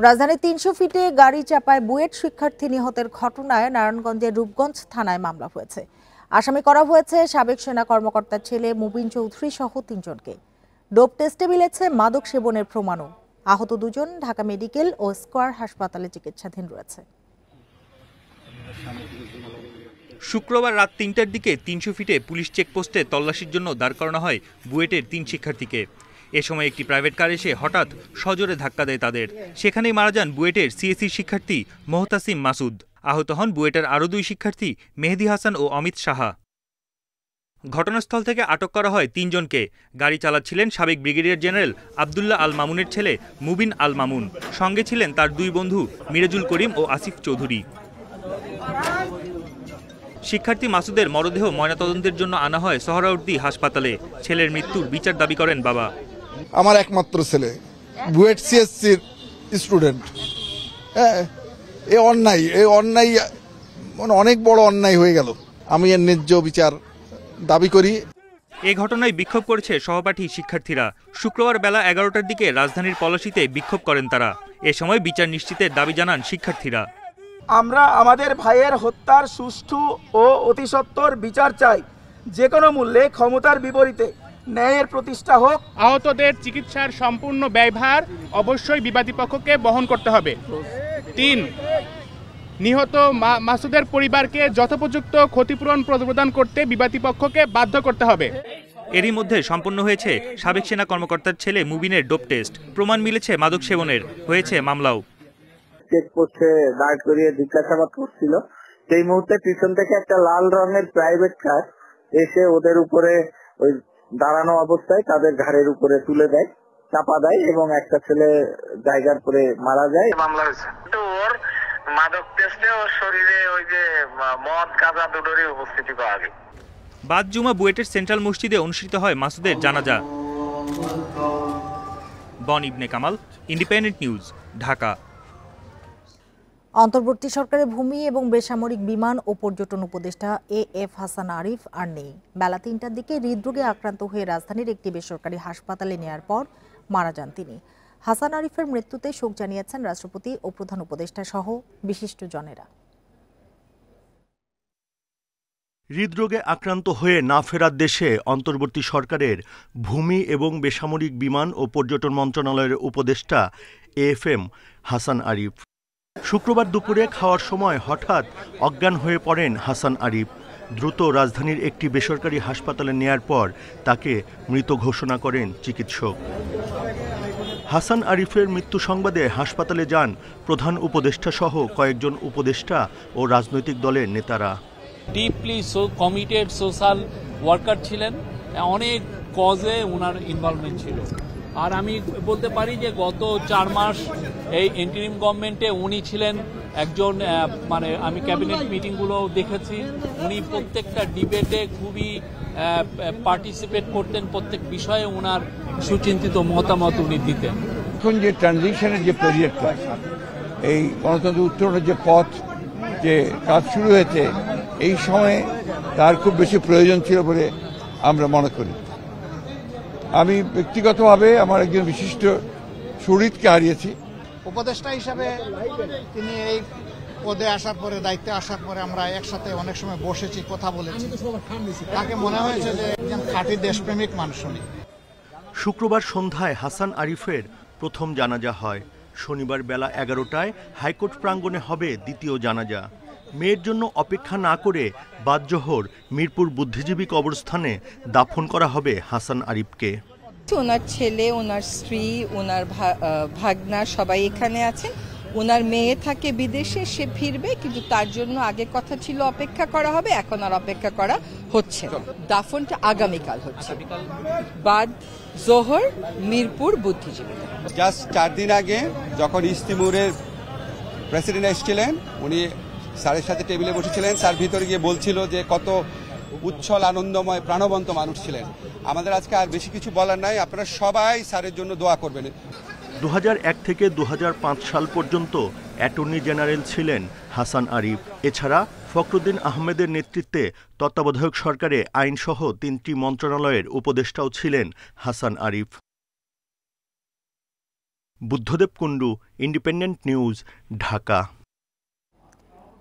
রাজধানীর ৩০০ ফিটে গাড়ি চাপায় বুয়েট শিক্ষার্থী নিহতের ঘটনায় নারায়ণগঞ্জের রূপগঞ্জ থানায় মামলা হয়েছে। আসামি করা হয়েছে সাবেক সেনা কর্মকর্তার ছেলে মুবিন চৌধুরী সহ ৩ জনকে। ডোপ টেস্টে মিলেছে মাদক সেবনের প্রমাণও। আহত 2 জন ঢাকা মেডিকেল ও স্কয়ার হাসপাতালে চিকিৎসাধীন রয়েছে। শুক্রবার রাত ৩টার দিকে ৩০০ ফিটে পুলিশ চেকপোস্টে তল্লাশির জন্য দাঁড় করানো হয় বুয়েটের ৩ শিক্ষার্থীকে। এ সময় একটি প্রাইভেট কার এসে হঠাৎ সজোরে ধাক্কা দেয় তাদের। সেখানেই মারা যান বুয়েটের সিএসসি শিক্ষার্থী মোহতাসিম মাসুদ। আহত হন বুয়েটের আরও 2 শিক্ষার্থী মেহেদি হাসান ও অমিত সাহা। ঘটনাস্থল থেকে আটক করা হয় 3 জনকে। গাড়ি চালাচ্ছিলেন সাবেক ব্রিগেডিয়ার জেনারেল আবদুল্লাহ আল মামুনের ছেলে মুবিন আল মামুন। সঙ্গে ছিলেন তার 2 বন্ধু মিরাজুল করিম ও আসিফ চৌধুরী। শিক্ষার্থী মাসুদের মরদেহ ময়নাতদন্তের জন্য আনা হয় সোহরাওয়ার্দী হাসপাতালে। ছেলের মৃত্যুর বিচার দাবি করেন বাবা। আমার একমাত্র ছেলে বুয়েট সিএসসির স্টুডেন্ট। এই অন্যায় অনেক বড় অন্যায় হয়ে গেল। আমি এর ন্যায্য বিচার দাবি করি। এ ঘটনায় বিক্ষোভ করেছে সহপাঠী শিক্ষার্থীরা। শুক্রবার বেলা 11টার দিকে রাজধানীর পলাশীতে বিক্ষোভ করেন তারা। এ সময় বিচার নিশ্চিতের দাবি জানান শিক্ষার্থীরা। আমরা আমাদের ভাইয়ের হত্যার সুষ্ঠু ও অতিসত্বর বিচার চাই। যে কোনো মূল্যে ক্ষমতার বিপরীতে ন্যায়ের প্রতিষ্ঠা হোক। আহতদের চিকিৎসার সম্পূর্ণ ব্যয়ভার অবশ্যই বিবাদী পক্ষকে বহন করতে হবে। 3, নিহত মাসুদের পরিবারকে যথোপযুক্ত ক্ষতিপূরণ প্রদান করতে বিবাদী পক্ষকে বাধ্য করতে হবে। এরই মধ্যে সম্পন্ন হয়েছে সাবেক সেনা কর্মকর্তার ছেলে মুবিনের ডোপ টেস্ট। প্রমাণ মিলেছে মাদক সেবনের। হয়েছে মামলাও। চেকপোস্টে দাঁড় করিয়ে জিজ্ঞাসাবাদ করছিল, সেই মুহূর্তে পিছন থেকে একটা লাল রঙের প্রাইভেট কার এসে ওদের উপরে ওই দাঁড়ানো অবস্থায় তাদের ঘাড়ের উপরে তুলে দেয়, চাপা দেয় এবং একটা ছেলে জায়গার পরে মারা যায়। মামলা হয়েছে তো ওর মাদক টেস্টে ওর শরীরে ওই যে মদ গাঁজা দুটোরই উপস্থিতি পাওয়া যায়। বাদ জুমা বুয়েটের সেন্ট্রাল মসজিদে অনুষ্ঠিত হয় মাসুদের জানাজা। বন ইবনে কামাল, ইন্ডিপেন্ডেন্ট নিউজ, ঢাকা। অন্তর্বর্তী সরকারের ভূমি এবং বেসামরিক বিমান ও পর্যটন উপদেষ্টা এএফ হাসান আরিফ আর নেই। বেলা ৩টার দিকে হৃদরোগে আক্রান্ত হয়ে রাজধানীর একটি বেসরকারি হাসপাতালে নেয়ার পর মারা যান তিনি। হাসান আরিফের মৃত্যুতে শোক জানিয়েছেন রাষ্ট্রপতি ও প্রধান উপদেষ্টা সহ বিশিষ্টজনেরা। হৃদরোগে আক্রান্ত হয়ে না ফেরার দেশে অন্তর্বর্তী সরকারের ভূমি এবং বেসামরিক বিমান ও পর্যটন মন্ত্রণালয়ের উপদেষ্টা এএফএম হাসান আরিফ। শুক্রবার দুপুরে খাওয়ার সময় হঠাৎ অজ্ঞান হয়ে পড়েন হাসান আরিফ। দ্রুত রাজধানীর একটি বেসরকারি হাসপাতালে নেয়ার পর তাকে মৃত ঘোষণা করেন চিকিৎসক। হাসান আরিফের মৃত্যু সংবাদে হাসপাতালে যান প্রধান উপদেষ্টা সহ কয়েকজন উপদেষ্টা ও রাজনৈতিক দলের নেতারা। ডিপলি কমিটেড সোশ্যাল ওয়ার্কার ছিলেন, অনেক কজে ওনার ইনভলভমেন্ট ছিল। আর আমি বলতে পারি যে গত 4 মাস এই ইন্টারিম গভর্নমেন্টে উনি ছিলেন একজন, মানে আমি ক্যাবিনেট মিটিংগুলো দেখেছি, উনি প্রত্যেকটা ডিবেটে খুবই পার্টিসিপেট করতেন, প্রত্যেক বিষয়ে ওনার সুচিন্তিত মতামত উনি দিতেন। এখন যে ট্রানজিশনের যে পিরিয়ডটা, এই গণতন্ত্র উত্তরণের যে পথ, যে কাজ শুরু হয়েছে, এই সময়ে তার খুব বেশি প্রয়োজন ছিল বলে আমরা মনে করি। আমি ব্যক্তিগতভাবে আমার একজন বিশিষ্ট সুহৃদকে হারিয়েছি। উপদেষ্টা হিসাবে তিনি এই পদে আসার পরে, দায়িত্বে আসার পরে আমরা একসাথে অনেক সময় বসেছি, কথা বলেছি। তাকে মনে হয়েছে যে একজন খাঁটি দেশপ্রেমিক মানুষ উনি। শুক্রবার সন্ধ্যায় হাসান আরিফের প্রথম জানাজা হয়। শনিবার বেলা 11টায় হাইকোর্ট প্রাঙ্গণে হবে দ্বিতীয় জানাজা। মেয়ের জন্য অপেক্ষা না করে বাদ-জোহর মিরপুর বুদ্ধিজীবী কবরস্থানে দাফন করা হবে হাসান আরিফকে। ওনার ছেলে, ওনার স্ত্রী, ওনার ভাগনা সবাই এখানে আছেন। ওনার মেয়ে থাকে বিদেশে, সে ফিরবে, কিন্তু তার জন্য আগে কথা ছিল অপেক্ষা করা হবে, এখন আর অপেক্ষা করা হচ্ছে। দাফনটা আগামীকাল হচ্ছে, বাদ জোহর মিরপুর বুদ্ধিজীবী। জাস্ট 4 দিন আগে যখন ইস্তিমুরের প্রেসিডেন্ট এসেছিলেন, উনি স্যারের সাথে টেবিলে বসেছিলেন। স্যার ভিতরে গিয়ে বলছিল যে কত উচ্ছল, আনন্দময়, প্রাণবন্ত মানুষ ছিলেন। আমাদের আজকে আর বেশি কিছু বলার নাই, আপনারা সবাই স্যারের জন্য দোয়া করবেন। 2001 থেকে 2005 সাল পর্যন্ত অ্যাটর্নি জেনারেল ছিলেন হাসান আরিফ। এছাড়া ফখরুদ্দিন আহমেদের নেতৃত্বে তত্ত্বাবধায়ক সরকারে আইনসহ ৩টি মন্ত্রণালয়ের উপদেষ্টাও ছিলেন হাসান আরিফ। Buddhadeb Kundu, independent news, Dhaka.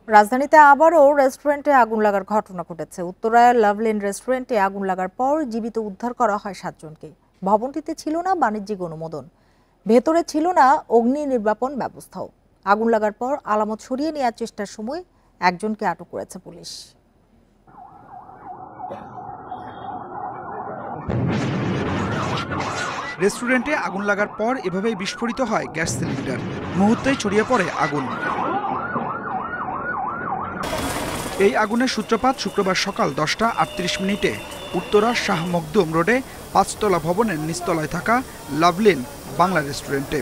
রাজধানীতে আবারও রেস্টুরেন্টে আগুন লাগার ঘটনা ঘটেছে। উত্তরায় লাভলেন রেস্টুরেন্টে আগুন লাগার পর জীবিত উদ্ধার করা হয় 7 জনকে। ভবনটিতে ছিল না বাণিজ্যিক অনুমোদন, ভেতরে ছিল না অগ্নি নির্বাপন ব্যবস্থাও। আগুন লাগার পর আলামত সরিয়ে নেওয়ার চেষ্টার সময় একজনকে আটক করেছে পুলিশ। রেস্টুরেন্টে আগুন লাগার পর এভাবেই বিস্ফোরিত হয় গ্যাস সিলিন্ডার। মুহূর্তেই ছড়িয়ে পড়ে আগুন। এই আগুনের সূত্রপাত শুক্রবার সকাল 10টা 38 মিনিটে উত্তরা শাহ মখদুম রোডে 5তলা ভবনের নিচতলায় থাকা লাভলিন বাংলা রেস্টুরেন্টে।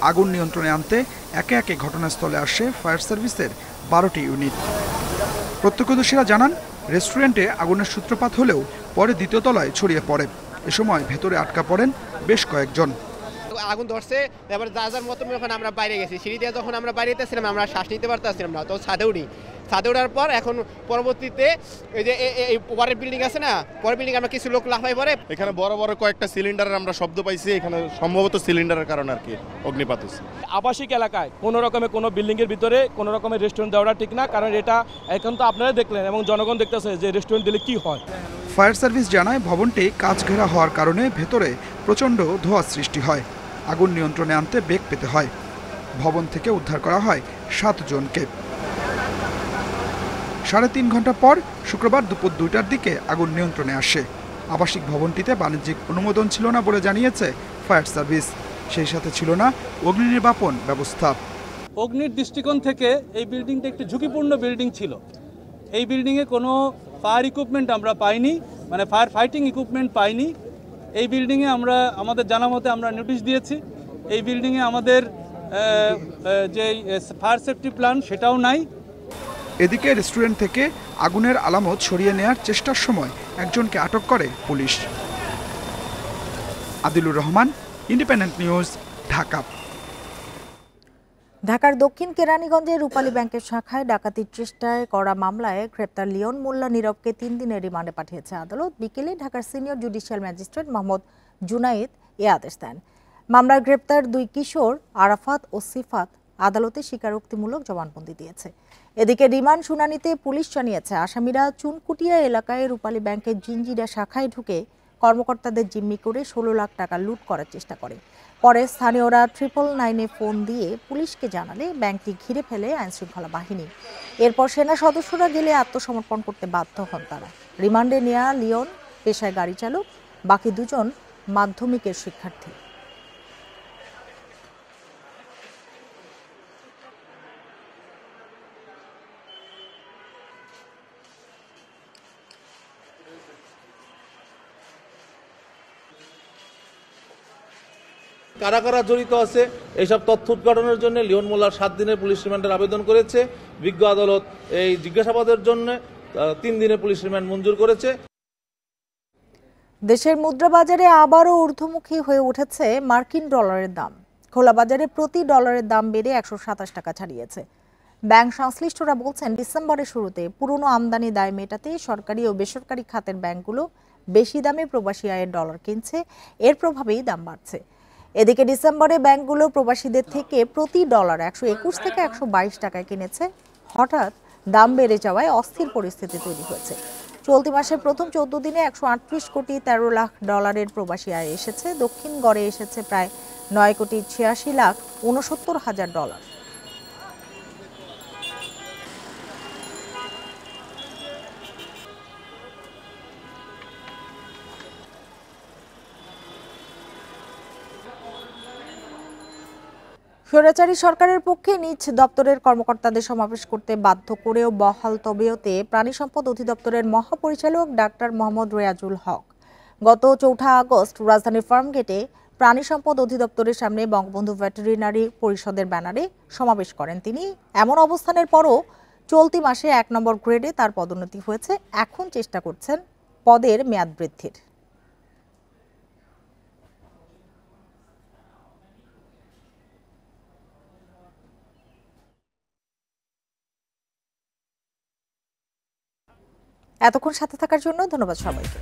আগুন নিয়ন্ত্রণে আনতে একে একে ঘটনাস্থলে আসে ফায়ার সার্ভিসের 12টি ইউনিট। প্রত্যক্ষদর্শীরা জানান, রেস্টুরেন্টে আগুনের সূত্রপাত হলেও পরে দ্বিতীয় তলায় ছড়িয়ে পড়ে। এ সময় ভেতরে আটকা পড়েন বেশ কয়েকজন। আগুন ধরছে, তারপরে যার মতো যখন আমরা বাইরে গেছি, সিঁড়ি দিয়ে যখন আমরা বাইরে যেতেছিলাম আমরা শ্বাস নিতে পারতেছিলাম না, তো ছাদে উঠি। ছাদে ওঠার পর এখন পরবর্তীতে এই যে এই পরের বিল্ডিং আছে না, পরের বিল্ডিং আমরা কিছু লোক লাফাই পড়ে। এখানে বড় বড় কয়েকটা সিলিন্ডারের আমরা শব্দ পাইছি। এখানে সম্ভবত সিলিন্ডারের কারণে আর কি অগ্নিপাত হয়েছে। আবাসিক এলাকায় কোনো রকমের কোনো বিল্ডিংয়ের ভিতরে কোনো রকমের রেস্টুরেন্ট দেওয়াটা ঠিক না, কারণ এটা এখন তো আপনারা দেখলেন এবং জনগণ দেখতেছে যে রেস্টুরেন্ট দিলে কি হয়। ফায়ার সার্ভিস জানায়, ভবনটি কাচ ঘেরা হওয়ার কারণে ভেতরে প্রচণ্ড ধোঁয়া সৃষ্টি হয়। আগুন নিয়ন্ত্রণে আনতে বেগ পেতে হয়। ভবন থেকে উদ্ধার করা হয় 7 জনকে। 3.5 ঘন্টা পর শুক্রবার দুপুর 2টার দিকে আগুন নিয়ন্ত্রণে আসে। আবাসিক ভবনটিতে বাণিজ্যিক অনুমোদন ছিল না বলে জানিয়েছে ফায়ার সার্ভিস। সেই সাথে ছিল না অগ্নি নির্বাপন ব্যবস্থা। অগ্নির দৃষ্টিকোণ থেকে এই বিল্ডিংটা একটি ঝুঁকিপূর্ণ বিল্ডিং ছিল। এই বিল্ডিংয়ে কোনো ফায়ার ইকুইপমেন্ট আমরা পাইনি, মানে ফায়ার ফাইটিং ইকুইপমেন্ট পাইনি। এই বিল্ডিংয়ে আমরা আমাদের জানা মতে আমরা নোটিশ দিয়েছি। এই বিল্ডিংয়ে আমাদের যে ফায়ার সেফটি প্ল্যান সেটাও নাই। এদিকে রেস্টুরেন্ট থেকে আগুনের আলামত সরিয়ে নেয়ার চেষ্টার সময় একজনকে আটক করে police. Adilur Rahman, independent news, Dhaka. ঢাকার দক্ষিণ কেরানীগঞ্জে রূপালী ব্যাংকের শাখায় ডাকাতির চেষ্টায় করা মামলায় গ্রেপ্তার লিওন মোল্লা নীরবকে 3 দিনের রিমান্ডে পাঠিয়েছে আদালত। বিকেলে ঢাকার senior judicial magistrate Mohammad Junaid এ আদেশ দেন। মামলার গ্রেপ্তার 2 কিশোর আরাফাত ও সিফাত আদালতে স্বীকারোক্তিমূলক জবানবন্দি দিয়েছে। এদিকে রিমান্ড শুনানিতে পুলিশ জানিয়েছে, আসামিরা চুনকুটিয়া এলাকায় রূপালী ব্যাংকের জিঞ্জিরা শাখায় ঢুকে কর্মকর্তাদের জিম্মি করে 16 লাখ টাকা লুট করার চেষ্টা করে। পরে স্থানীয়রা 999-এ ফোন দিয়ে পুলিশকে জানালে ব্যাংকটি ঘিরে ফেলে আইনশৃঙ্খলা বাহিনী। এরপর সেনা সদস্যরা গেলে আত্মসমর্পণ করতে বাধ্য হন তারা। রিমান্ডে নেওয়া লিওন পেশায় গাড়ি চালক, বাকি 2 জন মাধ্যমিকের শিক্ষার্থী। কারা কারা জড়িত আছে এইসব তথ্য উদ্ঘাটনের জন্য লিওন মোল্লার 7 দিনের পুলিশ রিমান্ডের আবেদন করেছে। বিজ্ঞ আদালত এই জিজ্ঞাসাবাদের জন্য 3 দিনের পুলিশ রিমান্ড মঞ্জুর করেছে। দেশের মুদ্রা বাজারে আবারও ঊর্ধ্বমুখী হয়ে উঠেছে মার্কিন ডলারের দাম। খোলা বাজারে প্রতি ডলারের দাম বেড়ে 127 টাকা ছাড়িয়েছে। ব্যাংক সংশ্লিষ্টরা বলছেন, ডিসেম্বরের শুরুতে পুরনো আমদানি দায় মেটাতে সরকারি ও বেসরকারি খাতের ব্যাংকগুলো বেশি দামে প্রবাসী আয়ের ডলার কিনছে, এর প্রভাবেই দাম বাড়ছে। এদিকে ডিসেম্বরে ব্যাংকগুলো প্রবাসীদের থেকে প্রতি ডলার 121 থেকে 122 টাকায় কিনেছে। হঠাৎ দাম বেড়ে যাওয়ায় অস্থির পরিস্থিতি তৈরি হয়েছে। চলতি মাসের প্রথম 14 দিনে 138 কোটি 13 লাখ ডলারের প্রবাসী আয় এসেছে। দক্ষিণ গড়ে এসেছে প্রায় 9 কোটি 86 লাখ 69 হাজার ডলার। স্বৈরাচারী সরকারের পক্ষে নিজ দপ্তরের কর্মকর্তাদের সমাবেশ করতে বাধ্য করেও বহাল তবিয়তে প্রাণী সম্পদ অধিদপ্তরের মহাপরিচালক ডাক্তার মোহাম্মদ রেয়াজুল হক গত 4 আগস্ট রাজধানীর ফার্মগেটে প্রাণী সম্পদ অধিদপ্তরের সামনে বঙ্গবন্ধু ভেটেরিনারি পরিষদের ব্যানারে সমাবেশ করেন তিনি। এমন অবস্থানের পরও চলতি মাসে 1 নম্বর গ্রেডে তার পদোন্নতি হয়েছে। এখন চেষ্টা করছেন পদের মেয়াদ বৃদ্ধির। এতক্ষণ সাথে থাকার জন্য ধন্যবাদ সবাইকে।